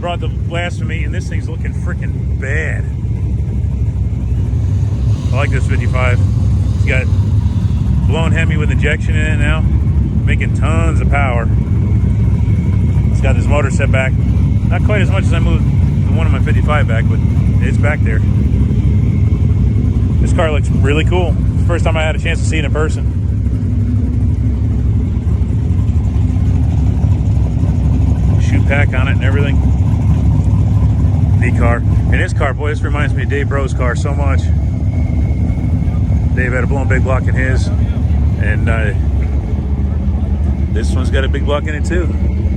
brought the Blasphemy, and this thing's looking freaking bad. I like this 55. It's got blown Hemi with injection in it now, making tons of power. It's got this motor set back, not quite as much as I moved the one of my 55 back, but it's back there. This car looks really cool. First time I had a chance to see it in person. Shoe pack on it and everything. The car. And this car, boy, this reminds me of Dave Bro's car so much. Dave had a blown big block in his, and this one's got a big block in it too.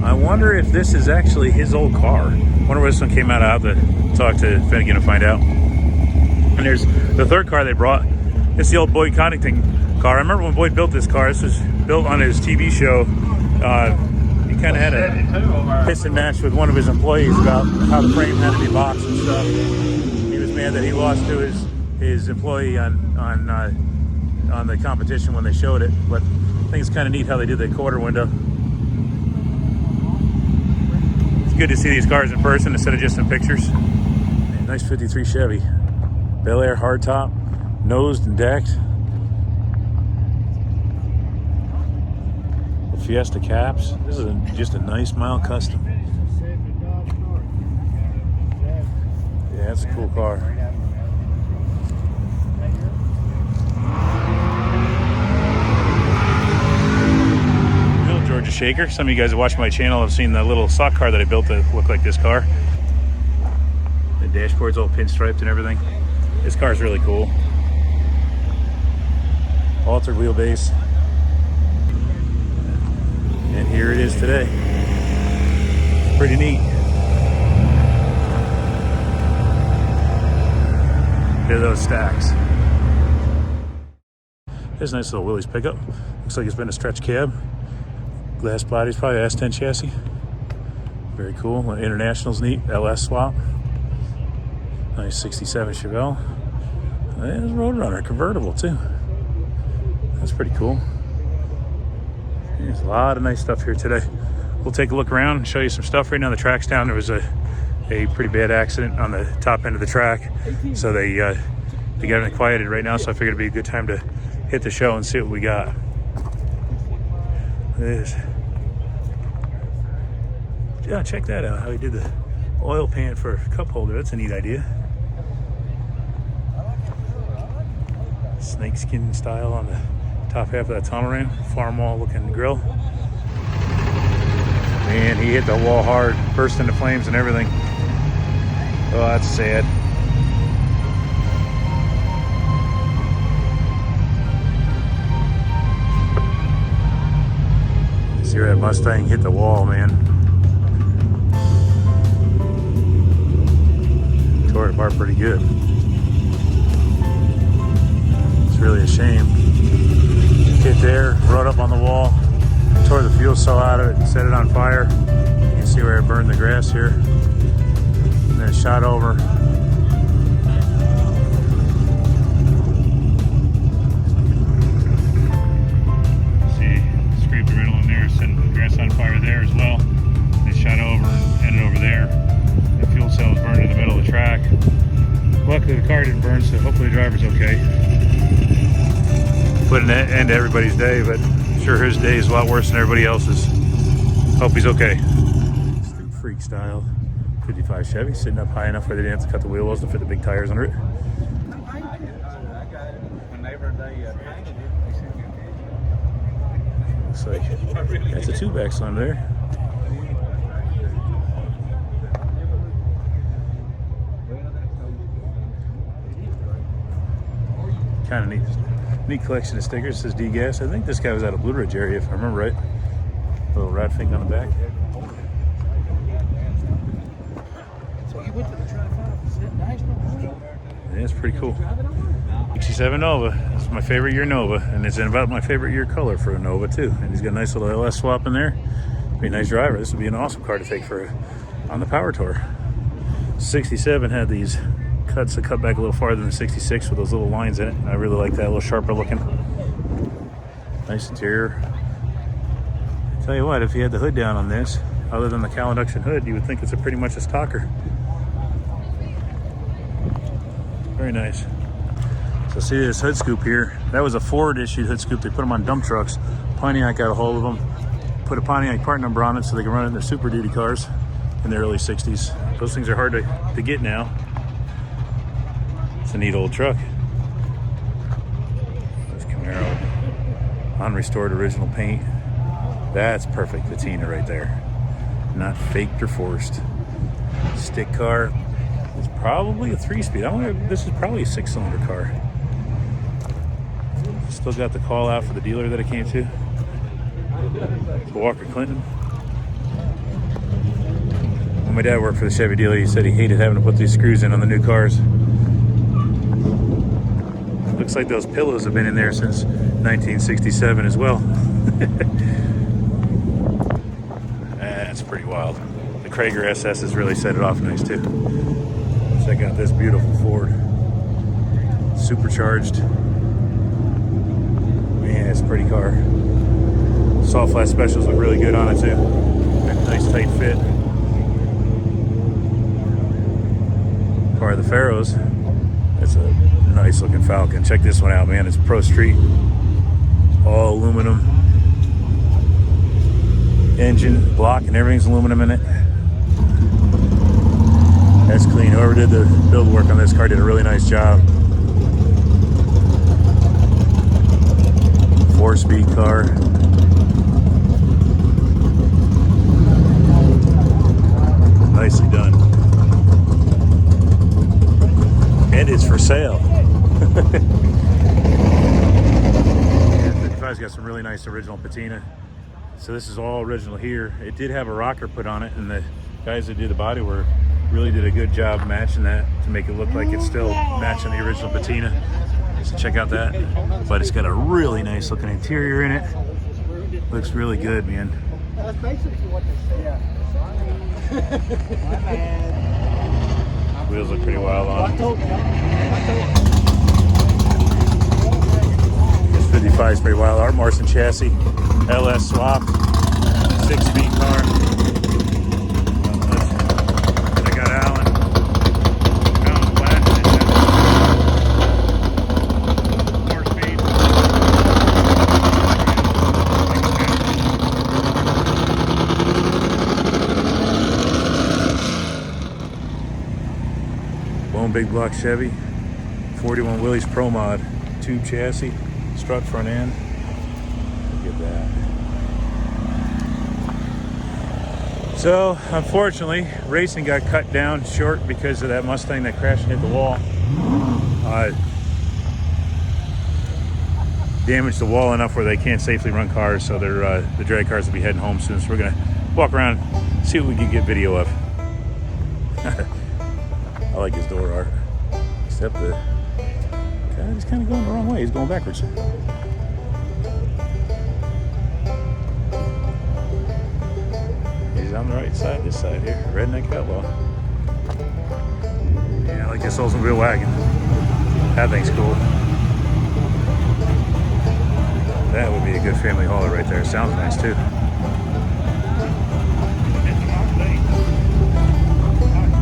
I wonder if this is actually his old car. I wonder where this one came out. I'll have to talk to Finnegan to find out. And there's the third car they brought. It's the old Boyd Coddington car. I remember when Boyd built this car. This was built on his TV show. He kind of had a piss and match with one of his employees about how the frame had to be boxed and stuff. He was mad that he lost to his employee on the competition when they showed it. But I think it's kind of neat how they did the quarter window. It's good to see these cars in person instead of just in pictures. Nice 53 Chevy. Bel Air hardtop, nosed and decked. The Fiesta caps. This is just a nice mild custom. Yeah, that's a cool car. Little Georgia Shaker. Some of you guys that watch my channel have seen the little stock car that I built that looked like this car. The dashboard's all pinstriped and everything. This car is really cool. Altered wheelbase. And here it is today. Pretty neat. Look at those stacks. There's a nice little Willys pickup. Looks like it's been a stretch cab. Glass bodies, probably S10 chassis. Very cool. International's neat. LS swap. Nice 67 Chevelle. There's a Roadrunner, convertible too. That's pretty cool. There's a lot of nice stuff here today. We'll take a look around and show you some stuff. Right now the track's down. There was a pretty bad accident on the top end of the track. So they got it quieted right now, so I figured it'd be a good time to hit the show and see what we got. Yeah, check that out, how he did the oil pan for a cup holder. That's a neat idea. Snakeskin style on the top half of that tunnel ram. Farm wall looking grill. Man, he hit the wall hard, burst into flames and everything. Oh, that's sad. See where that Mustang hit the wall, man. Tore it apart pretty good. It's really a shame. Hit there, rode up on the wall, tore the fuel cell out of it, set it on fire. You can see where it burned the grass here. And then it shot over. See, scraped the riddle in there, set the grass on fire there as well. It shot over and ended over there. The fuel cell was burned in the middle of the track. Luckily the car didn't burn, so hopefully the driver's okay. Put an end to everybody's day, but I'm sure his day is a lot worse than everybody else's. Hope he's okay. Street Freak style 55 Chevy, sitting up high enough where they didn't have to cut the wheel wells to fit the big tires under it. Looks like that's a two-back under there. Kind of neat collection of stickers. It says D-Gas. I think this guy was out of Blue Ridge area, if I remember right. Little rat fink on the back. So you went to the Tri-5. Yeah, it's pretty cool. 67 Nova. This is my favorite year Nova, and it's in about my favorite year color for a Nova too. And he's got a nice little LS swap in there. Be a nice driver. This would be an awesome car to take for on the power tour. 67 had these cuts that cut back a little farther than 66 with those little lines in it. I really like that, a little sharper looking. Nice interior. Tell you what, if you had the hood down on this, Other than the cowl induction hood, you would think it's a pretty much a stocker. Very nice. So see this hood scoop here. That was a Ford issued hood scoop. They put them on dump trucks. Pontiac got a hold of them, put a Pontiac part number on it so they can run it in their Super Duty cars in the early 60s. Those things are hard to get now. It's a neat old truck. This Camaro, unrestored original paint. That's perfect, the Tina right there. Not faked or forced. Stick car. It's probably a 3-speed. I wonder if this is probably a 6-cylinder car. Still got the call out for the dealer that it came to. Walker Clinton. When my dad worked for the Chevy dealer, he said he hated having to put these screws in on the new cars. Looks like those pillows have been in there since 1967 as well. That's pretty wild. The Krager SS has really set it off nice too. Check out this beautiful Ford. Supercharged. Man, it's a pretty car. Soft flat specials look really good on it too. Nice tight fit. Car of the Pharaohs. That's a nice looking Falcon. Check this one out, man. It's Pro Street. All aluminum. Engine, block, and everything's aluminum in it. That's clean. Whoever did the build work on this car did a really nice job. 4-speed car. Nicely done. And it's for sale. Yeah, 55's got some really nice original patina. So this is all original here. It did have a rocker put on it, and the guys that did the body work really did a good job matching that to make it look like it's still matching the original patina. So check out that. But it's got a really nice looking interior in it. Looks really good, man. That's basically what they say. Wheels look pretty wild on it. This 55 is pretty wild. Art Morrison chassis, LS swap, 6-speed car. I got Alan Black. 4-speed. Bone big block Chevy, 41 Willys Pro Mod, tube chassis, strut front end. Look at that. So unfortunately, racing got cut down short because of that Mustang that crashed and hit the wall. Damaged the wall enough where they can't safely run cars, so they're the drag cars will be heading home soon. So we're gonna walk around, see what we can get video of. I like his door art, except the guy is kind of going the wrong way. He's going backwards. He's on the right side, this side here. Redneck Outlaw. Yeah, I like this Oldsmobile wagon. That thing's cool. That would be a good family hauler right there. Sounds nice too.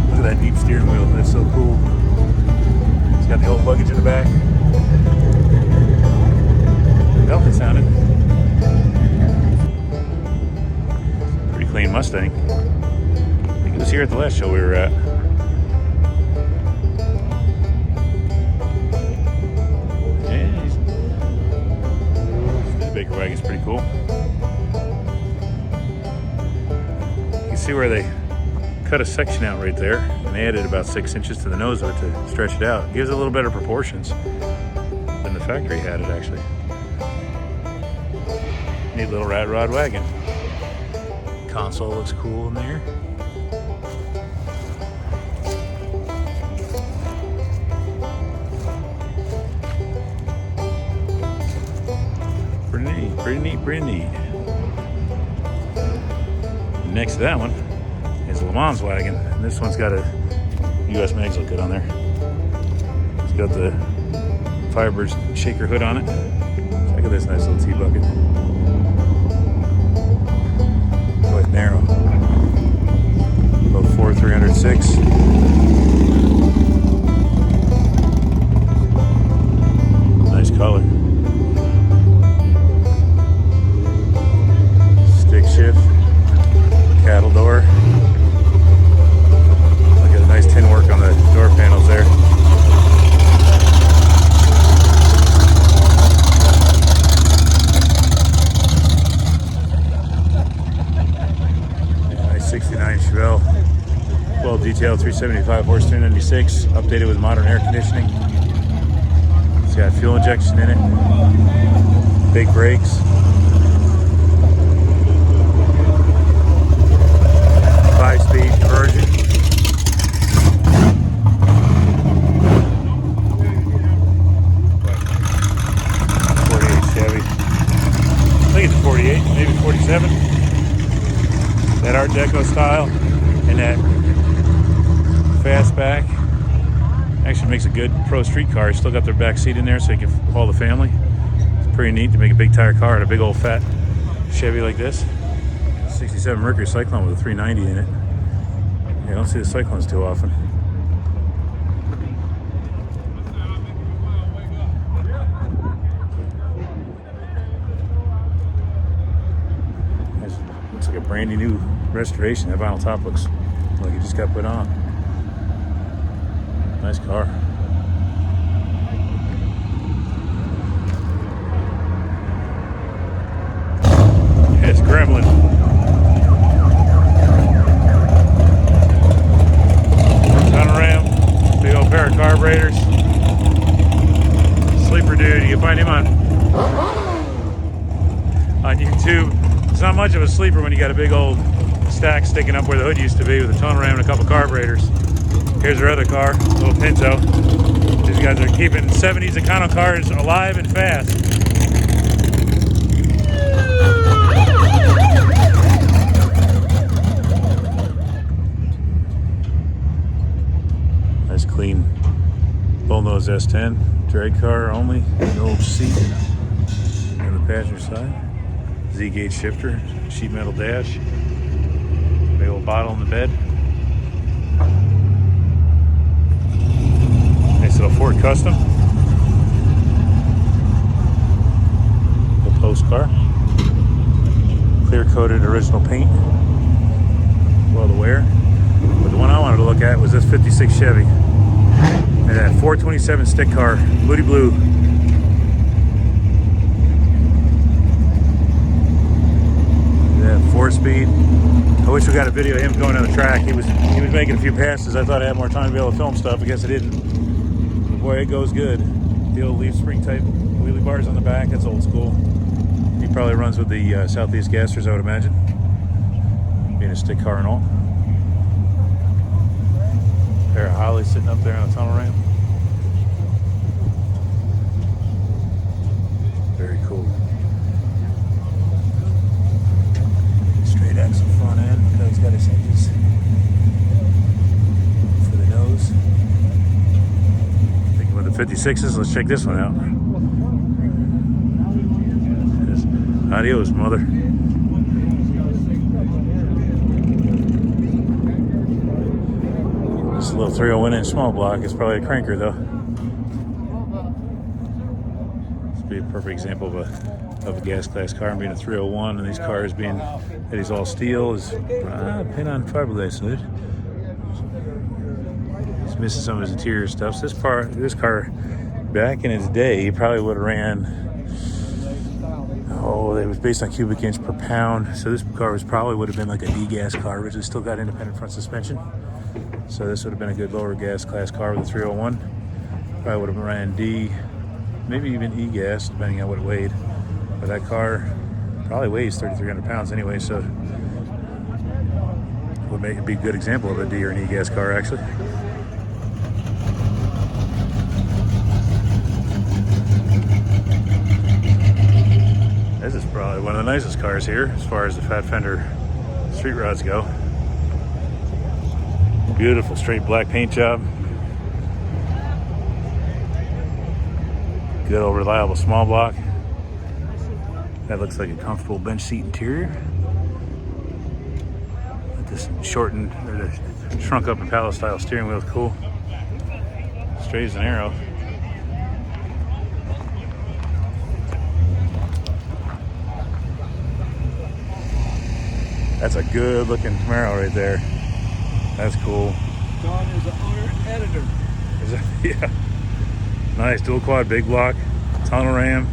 Look at that deep steering wheel. That's so cool. It's got the old luggage in the back. Healthy sounding. Pretty clean Mustang. I think it was here at the last show we were at. Baker wagon's pretty cool. You can see where they cut a section out right there, and they added about 6 inches to the nose of it to stretch it out. It gives it a little better proportions than the factory had it actually. Neat little rat rod wagon. Console looks cool in there. Pretty neat, pretty neat. Next to that one is a Le Mans wagon. And this one's got a US mags look good on there. It's got the Firebird shaker hood on it. Look at this nice little T-bucket. Quite narrow. 04 306. Nice color. Stick shift. Cattle door. Look at the nice tin work on the door panels there. Nice 69 Shell. Well detailed 375 horse 396. Updated with modern air conditioning. It's got fuel injection in it. Big brakes. 5-speed conversion. 48 Chevy. I think it's a 48, maybe 47. That Art Deco style and that fastback. Actually makes a good pro street car. Still got their back seat in there so you can haul the family. It's pretty neat to make a big tire car and a big old fat Chevy like this. 67 Mercury Cyclone with a 390 in it. Yeah, I don't see the Cyclones too often. Looks like a brand new restoration. That vinyl top looks like it just got put on. Nice car. Yeah, it's Gremlin. Big old pair of carburetors. Sleeper dude, you can find him on YouTube. It's not much of a sleeper when you got a big old stack sticking up where the hood used to be with a tonneau ram and a couple carburetors. Here's our other car, a little Pinto. These guys are keeping 70s Econo cars alive and fast. Nice clean bullnose S10, drag car only, no seat on the passenger side. Z-gauge shifter, sheet metal dash, big old bottle in the bed. Nice little Ford Custom. The post car. Clear coated original paint. Well to wear. But the one I wanted to look at was this 56 Chevy. And that 427 stick car, Moody Blue. Yeah, 4-speed. I wish we got a video of him going on the track. He was making a few passes. I thought I had more time to be able to film stuff. I guess I didn't. But boy, it goes good. The old leaf spring type wheelie bars on the back. That's old school. He probably runs with the Southeast Gassers, I would imagine. Being a stick car and all. Pair of Hollies sitting up there on a tunnel ramp. Very cool. Straight axle front end. Look how he's got his hinges for the nose. Thinking with the 56s, let's check this one out. Adios, mother. It's a little 301 inch small block. It's probably a cranker though. This would be a perfect example of a gas class car and being a 301, and these cars being that he's all steel is pin on fiberglass hood. He's missing some of his interior stuff. So this car back in its day, he probably would have ran, it was based on cubic inch per pound. So this car would have been like a D gas car, which has still got independent front suspension. So this would have been a good lower gas class car with a 301. Probably would have ran D, maybe even E gas, depending on what it weighed. But that car probably weighs 3,300 pounds anyway, so it would make it be a good example of a D or an E gas car, actually. This is probably one of the nicest cars here as far as the fat fender street rods go. Beautiful straight black paint job. Good old reliable small block. That looks like a comfortable bench seat interior. Let This shortened, or the shrunk up Impala style steering wheel is cool. Straight as an arrow. That's a good looking Camaro right there. That's cool. Don is the owner editor. Is that, yeah. Nice dual quad, big block, tunnel ram.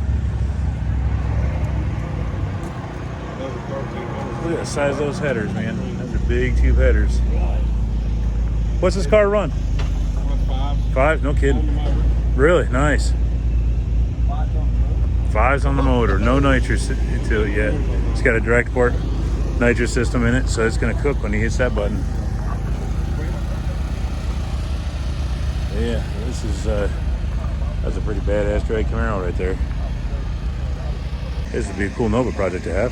Look at the size of those headers, man. Those are big tube headers. What's this car run? 5? No kidding. Really? Nice. 5's on the motor. No nitrous to it yet. It's got a direct port nitrous system in it, so it's going to cook when he hits that button. Yeah, this is that's a pretty badass drag Camaro right there. This would be a cool Nova project to have.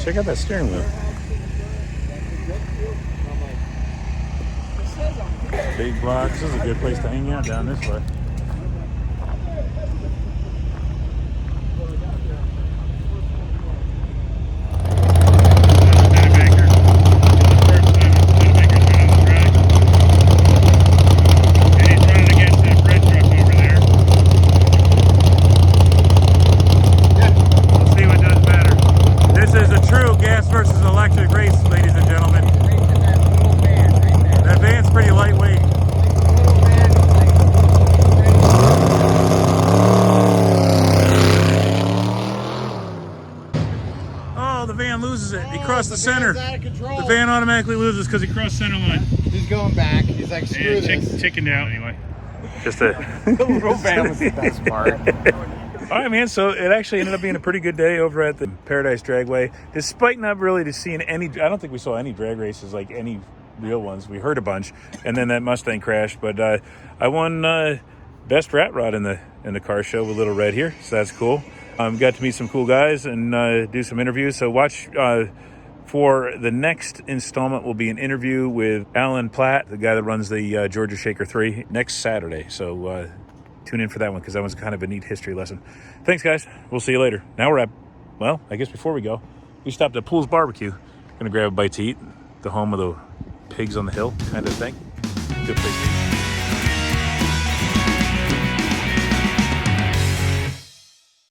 Check out that steering wheel. Big blocks. This is a good place to hang out down this way. The center. The van automatically loses because he crossed center line. He's going back. He's like, screw this. Chickened out anyway. Just a the little van was the best part. All right, man. So it actually ended up being a pretty good day over at the Paradise Dragway, despite not really seeing any. I don't think we saw any drag races, like any real ones. We heard a bunch, and then that Mustang crashed. But I won best rat rod in the car show with Lil Red here, so that's cool. Got to meet some cool guys and do some interviews. So watch. For the next installment will be an interview with Alan Platt, the guy that runs the Georgia Shaker 3, next Saturday. So tune in for that one because that one's kind of a neat history lesson. Thanks, guys. We'll see you later. Now we're at, well, I guess before we go, we stopped at Pool's Barbecue. Gonna grab a bite to eat. The home of the pigs on the hill kind of thing. Good place to eat.